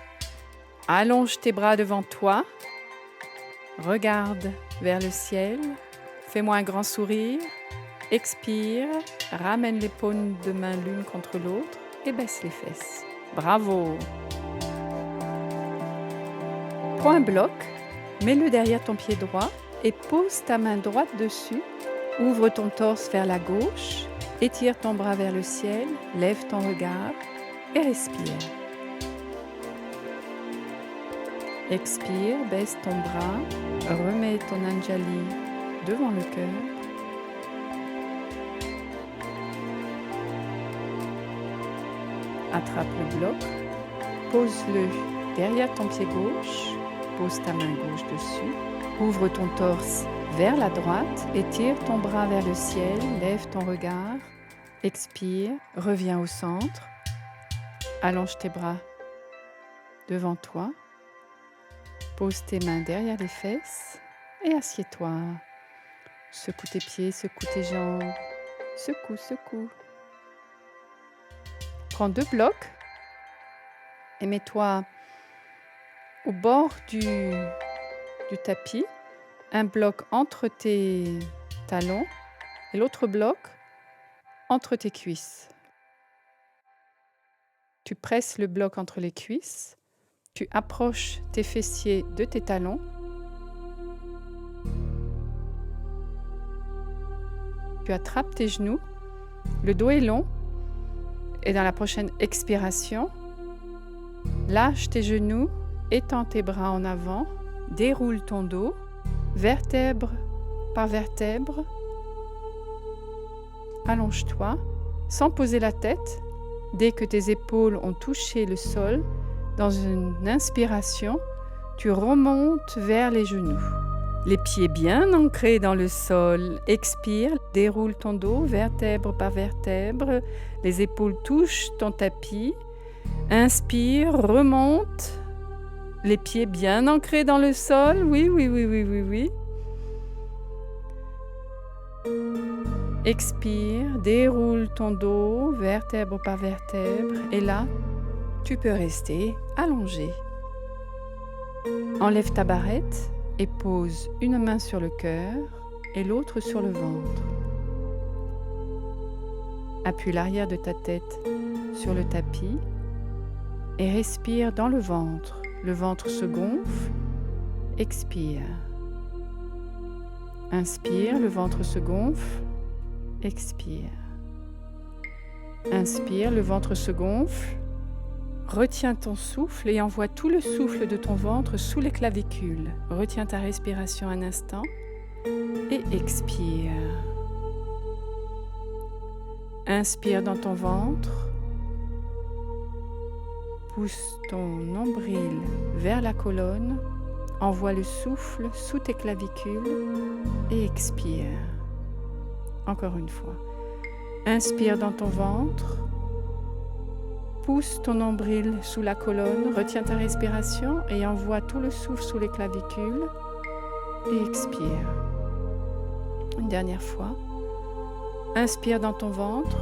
Allonge tes bras devant toi. Regarde vers le ciel. Fais-moi un grand sourire. Expire, ramène les paumes de main l'une contre l'autre et baisse les fesses. Bravo! Prends un bloc, mets-le derrière ton pied droit et pose ta main droite dessus. Ouvre ton torse vers la gauche, étire ton bras vers le ciel, lève ton regard et respire. Expire, baisse ton bras, remets ton Anjali devant le cœur. Attrape le bloc, pose-le derrière ton pied gauche, pose ta main gauche dessus, ouvre ton torse vers la droite, étire ton bras vers le ciel, lève ton regard, expire, reviens au centre, allonge tes bras devant toi, pose tes mains derrière les fesses et assieds-toi. Secoue tes pieds, secoue tes jambes, secoue, secoue. Prends 2 blocs et mets-toi au bord du tapis, un bloc entre tes talons et l'autre bloc entre tes cuisses. Tu presses le bloc entre les cuisses, tu approches tes fessiers de tes talons. Tu attrapes tes genoux, le dos est long. Et dans la prochaine expiration, lâche tes genoux, étends tes bras en avant, déroule ton dos, vertèbre par vertèbre. Allonge-toi sans poser la tête. Dès que tes épaules ont touché le sol, dans une inspiration, tu remontes vers les genoux. Les pieds bien ancrés dans le sol. Expire, déroule ton dos, vertèbre par vertèbre. Les épaules touchent ton tapis. Inspire, remonte. Les pieds bien ancrés dans le sol. Oui, oui, oui, oui, oui, oui. Expire, déroule ton dos, vertèbre par vertèbre. Et là, tu peux rester allongé. Enlève ta barrette et pose une main sur le cœur et l'autre sur le ventre. Appuie l'arrière de ta tête sur le tapis et respire dans le ventre. Le ventre se gonfle. Expire. Inspire, le ventre se gonfle. Expire. Inspire, le ventre se gonfle. Retiens ton souffle et envoie tout le souffle de ton ventre sous les clavicules. Retiens ta respiration un instant et expire. Inspire dans ton ventre. Pousse ton nombril vers la colonne. Envoie le souffle sous tes clavicules et expire. Encore une fois. Inspire dans ton ventre. Pousse ton nombril sous la colonne, retiens ta respiration et envoie tout le souffle sous les clavicules et expire. Une dernière fois. Inspire dans ton ventre,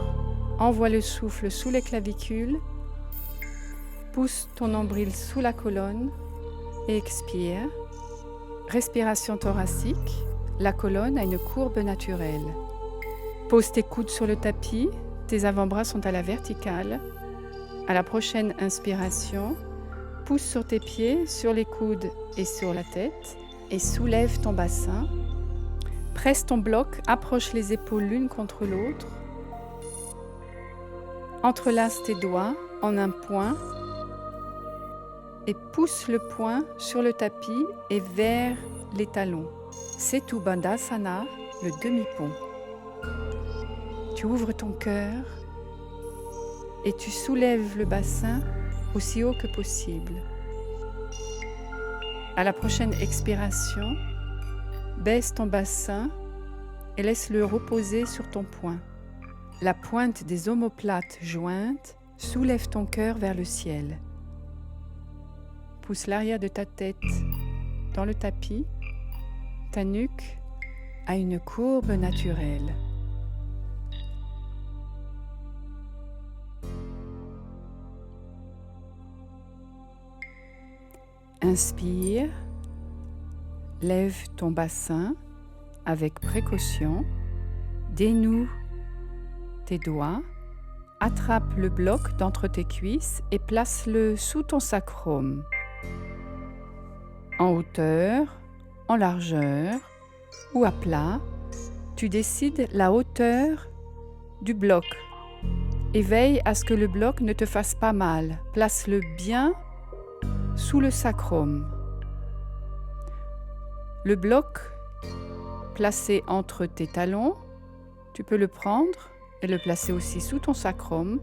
envoie le souffle sous les clavicules, pousse ton nombril sous la colonne et expire. Respiration thoracique, la colonne a une courbe naturelle. Pose tes coudes sur le tapis, Tes avant-bras sont à la verticale. À la prochaine inspiration, pousse sur tes pieds, sur les coudes et sur la tête et soulève ton bassin. Presse ton bloc, approche les épaules l'une contre l'autre. Entrelace tes doigts en un point et pousse le poing sur le tapis et vers les talons. Setu Bandhasana, le demi-pont. Tu ouvres ton cœur et tu soulèves le bassin aussi haut que possible. À la prochaine expiration, baisse ton bassin et laisse-le reposer sur ton poing. La pointe des omoplates jointes soulève ton cœur vers le ciel. Pousse l'arrière de ta tête dans le tapis. Ta nuque a une courbe naturelle. Inspire, lève ton bassin avec précaution, dénoue tes doigts, attrape le bloc d'entre tes cuisses et place-le sous ton sacrum. En hauteur, en largeur ou à plat, tu décides la hauteur du bloc et veille à ce que le bloc ne te fasse pas mal. Place-le bien sous le sacrum. Le bloc placé entre tes talons, tu peux le prendre et le placer aussi sous ton sacrum.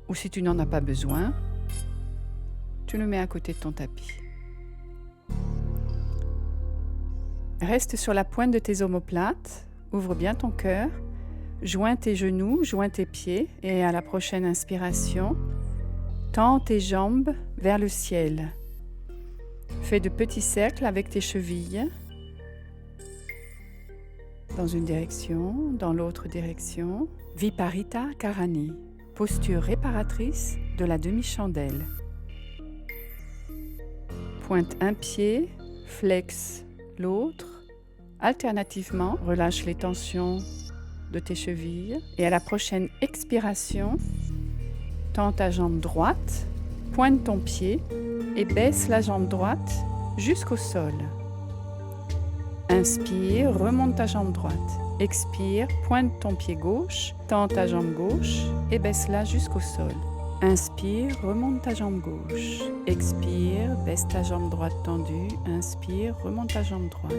Ou si tu n'en as pas besoin, tu le mets à côté de ton tapis. Reste sur la pointe de tes omoplates, ouvre bien ton cœur, joins tes genoux, joins tes pieds et à la prochaine inspiration, tends tes jambes vers le ciel. Fais de petits cercles avec tes chevilles, dans une direction, dans l'autre direction. Viparita Karani, posture réparatrice de la demi-chandelle. Pointe un pied, flexe l'autre. Alternativement, relâche les tensions de tes chevilles. Et à la prochaine expiration, tends ta jambe droite, pointe ton pied et baisse la jambe droite jusqu'au sol. Inspire, remonte ta jambe droite. Expire, pointe ton pied gauche, tends ta jambe gauche et baisse-la jusqu'au sol. Inspire, remonte ta jambe gauche. Expire, baisse ta jambe droite tendue. Inspire, remonte ta jambe droite.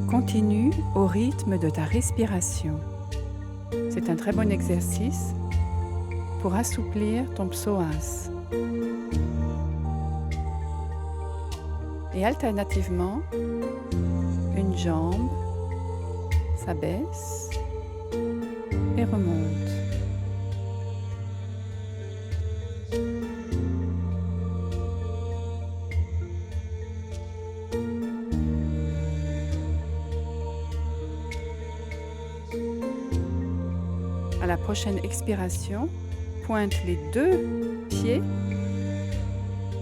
Continue au rythme de ta respiration. C'est un très bon exercice pour assouplir ton psoas. Et alternativement, une jambe s'abaisse et remonte. À la prochaine expiration, pointe les deux pieds,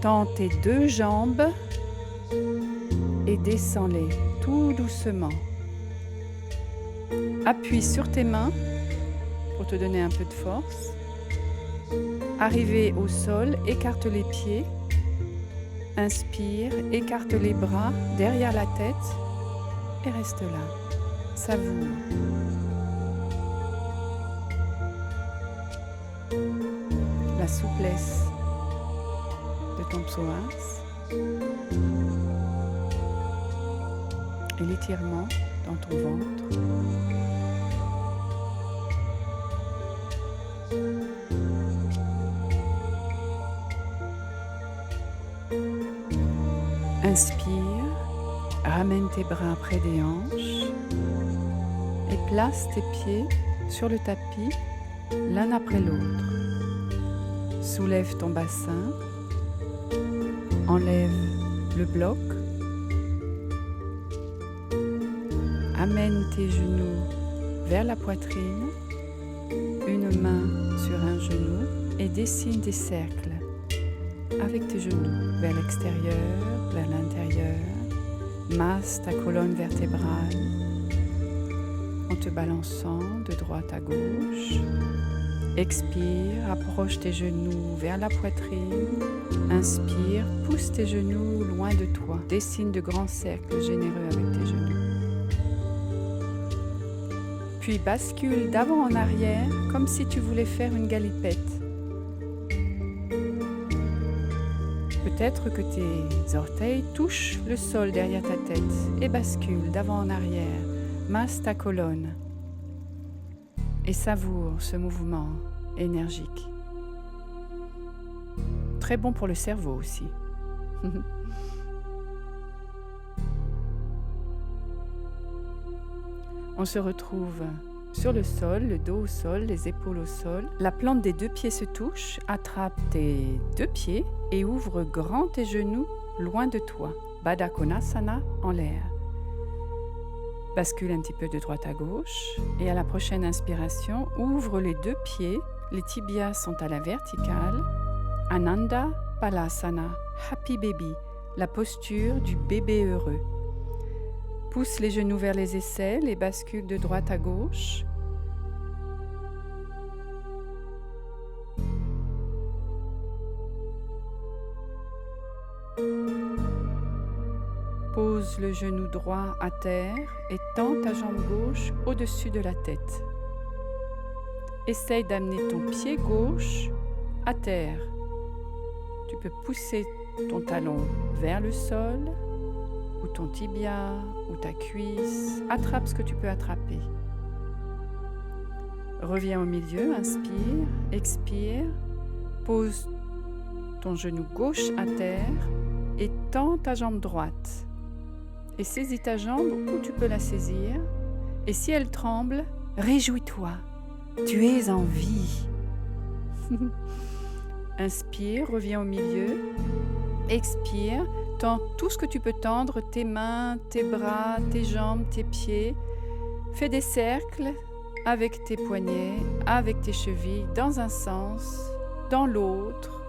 tends tes deux jambes et descends-les tout doucement. Appuie sur tes mains pour te donner un peu de force. Arrivé au sol, écarte les pieds. Inspire, écarte les bras derrière la tête et reste là. Savoure. La souplesse de ton psoas et l'étirement dans ton ventre. Inspire, ramène tes bras près des hanches et place tes pieds sur le tapis l'un après l'autre. Soulève ton bassin, enlève le bloc, amène tes genoux vers la poitrine, une main sur un genou et dessine des cercles avec tes genoux vers l'extérieur, vers l'intérieur. Masse ta colonne vertébrale en te balançant de droite à gauche. Expire, approche tes genoux vers la poitrine. Inspire, pousse tes genoux loin de toi. Dessine de grands cercles généreux avec tes genoux. Puis bascule d'avant en arrière comme si tu voulais faire une galipette. Peut-être que tes orteils touchent le sol derrière ta tête et bascule d'avant en arrière. Masse ta colonne et savoure ce mouvement énergique. Très bon pour le cerveau aussi. On se retrouve sur le sol, le dos au sol, les épaules au sol. La plante des deux pieds se touche, attrape tes deux pieds et ouvre grand tes genoux loin de toi. Baddha Konasana en l'air. Bascule un petit peu de droite à gauche et à la prochaine inspiration, ouvre les deux pieds, les tibias sont à la verticale. Ananda Palasana, Happy Baby, la posture du bébé heureux. Pousse les genoux vers les aisselles et bascule de droite à gauche. Pose le genou droit à terre et tends ta jambe gauche au-dessus de la tête. Essaye d'amener ton pied gauche à terre. Tu peux pousser ton talon vers le sol, ou ton tibia, ou ta cuisse. Attrape ce que tu peux attraper. Reviens au milieu, inspire, expire. Pose ton genou gauche à terre et tends ta jambe droite. Et saisis ta jambe où tu peux la saisir. Et si elle tremble, réjouis-toi. Tu es en vie. Inspire, reviens au milieu. Expire, tends tout ce que tu peux tendre, tes mains, tes bras, tes jambes, tes pieds. Fais des cercles avec tes poignets, avec tes chevilles, dans un sens, dans l'autre.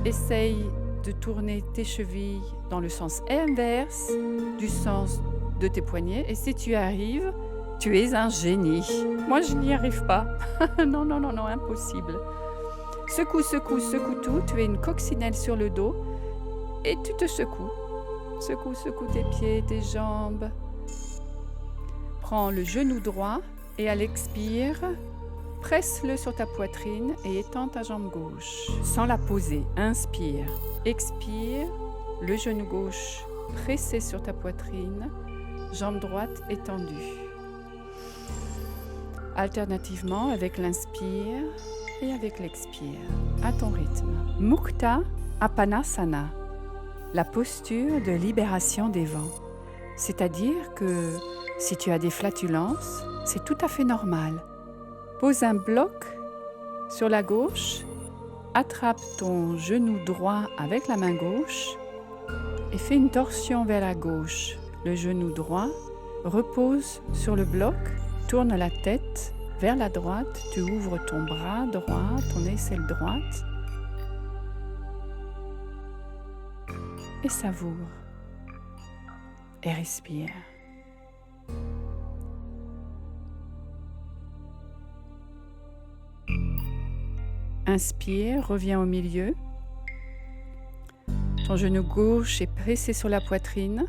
Essaye de tourner tes chevilles dans le sens inverse du sens de tes poignets. Et si tu y arrives, tu es un génie. Moi, je n'y arrive pas. Non, impossible. Secoue, secoue, secoue tout. Tu es une coccinelle sur le dos et tu te secoues. Secoue, secoue tes pieds, tes jambes. Prends le genou droit et à l'expire, presse-le sur ta poitrine et étends ta jambe gauche sans la poser. Inspire, expire, le genou gauche pressé sur ta poitrine, jambe droite étendue. Alternativement avec l'inspire et avec l'expire, à ton rythme. Mukta Apanasana, la posture de libération des vents. C'est-à-dire que si tu as des flatulences, c'est tout à fait normal. Pose un bloc sur la gauche, attrape ton genou droit avec la main gauche et fais une torsion vers la gauche. Le genou droit repose sur le bloc, tourne la tête vers la droite, tu ouvres ton bras droit, ton aisselle droite et savoure et respire. Inspire, reviens au milieu. Ton genou gauche est pressé sur la poitrine.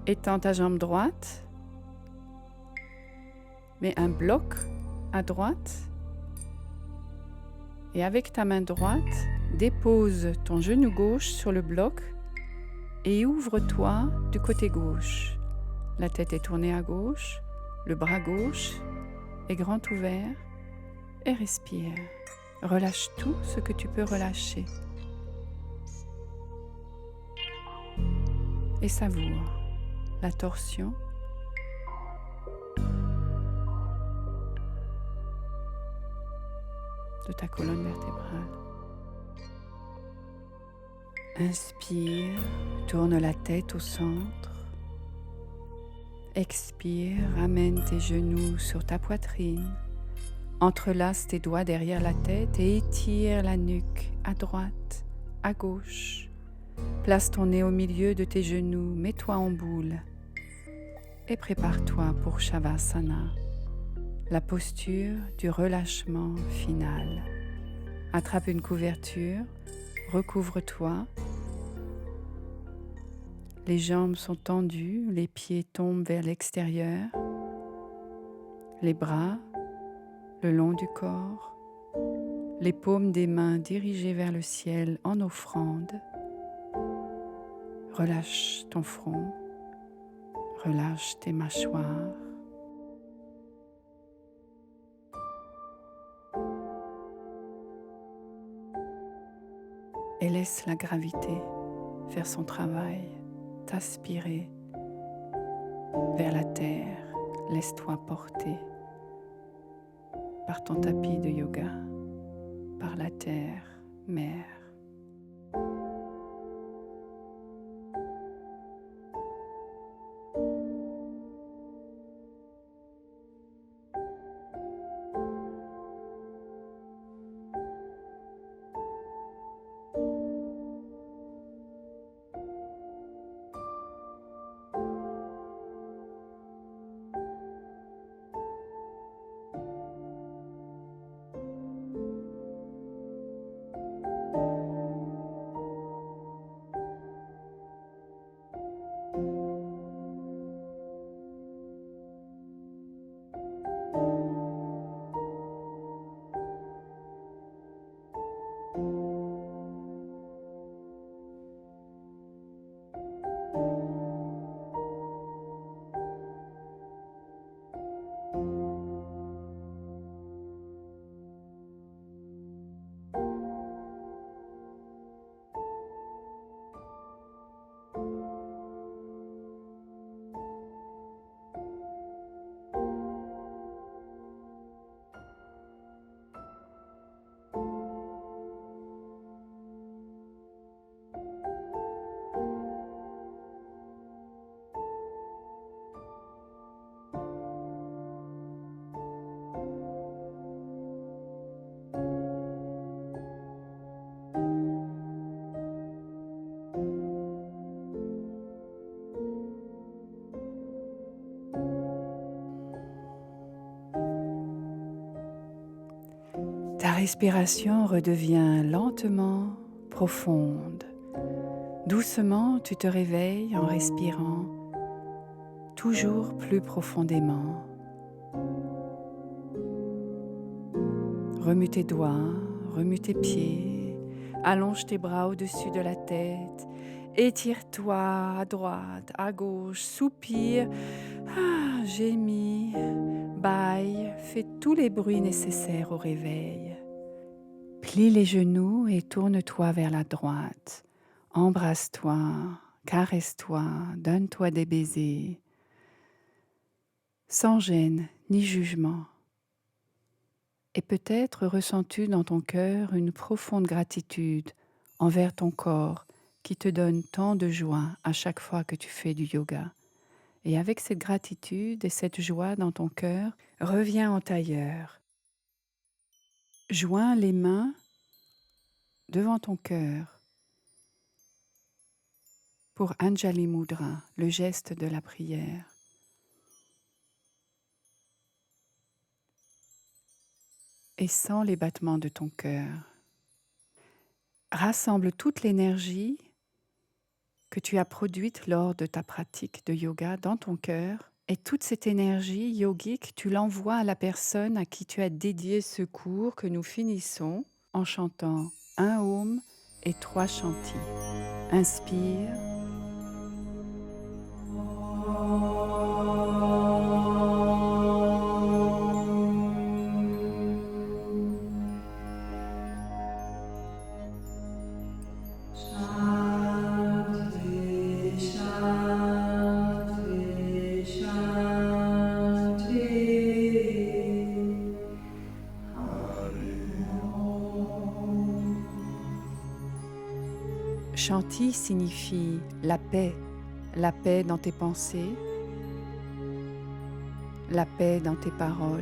Étends ta jambe droite. Mets un bloc à droite. Et avec ta main droite, dépose ton genou gauche sur le bloc et ouvre-toi du côté gauche. La tête est tournée à gauche, le bras gauche est grand ouvert. Et respire. Relâche tout ce que tu peux relâcher. Et savoure la torsion. De ta colonne vertébrale. Inspire, tourne la tête au centre. Expire, ramène tes genoux sur ta poitrine. Entrelace tes doigts derrière la tête et étire la nuque à droite, à gauche. Place ton nez au milieu de tes genoux, mets-toi en boule. et prépare-toi pour Shavasana, la posture du relâchement final. Attrape une couverture, recouvre-toi. Les jambes sont tendues, les pieds tombent vers l'extérieur, les bras le long du corps, les paumes des mains dirigées vers le ciel en offrande. Relâche ton front, relâche tes mâchoires. Et laisse la gravité faire son travail, t'aspirer vers la terre. Laisse-toi porter par ton tapis de yoga, par la terre, mère. Ta respiration redevient lentement profonde. Doucement, tu te réveilles en respirant toujours plus profondément. Remue tes doigts, remue tes pieds, allonge tes bras au-dessus de la tête, étire-toi à droite, à gauche, soupire, gémis, bâille, fais tous les bruits nécessaires au réveil. Plie les genoux et tourne-toi vers la droite. Embrasse-toi, caresse-toi, donne-toi des baisers, sans gêne ni jugement. Et peut-être ressens-tu dans ton cœur une profonde gratitude envers ton corps qui te donne tant de joie à chaque fois que tu fais du yoga. Et avec cette gratitude et cette joie dans ton cœur, reviens en tailleur. Joins les mains devant ton cœur pour Anjali Mudra, le geste de la prière. Et sens les battements de ton cœur. Rassemble toute l'énergie que tu as produite lors de ta pratique de yoga dans ton cœur. Et toute cette énergie yogique, tu l'envoies à la personne à qui tu as dédié ce cours que nous finissons en chantant un Om et 3 Shanti. Inspire. Shanti signifie la paix dans tes pensées, la paix dans tes paroles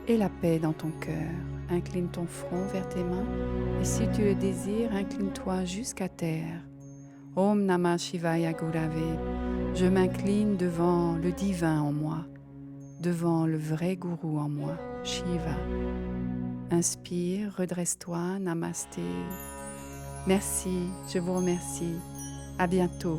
et la paix dans ton cœur. Incline ton front vers tes mains et si tu le désires, incline-toi jusqu'à terre. Om Namah Shivaya Gurave. Je m'incline devant le divin en moi, devant le vrai gourou en moi, Shiva. Inspire, redresse-toi, namasté. Merci, je vous remercie. À bientôt.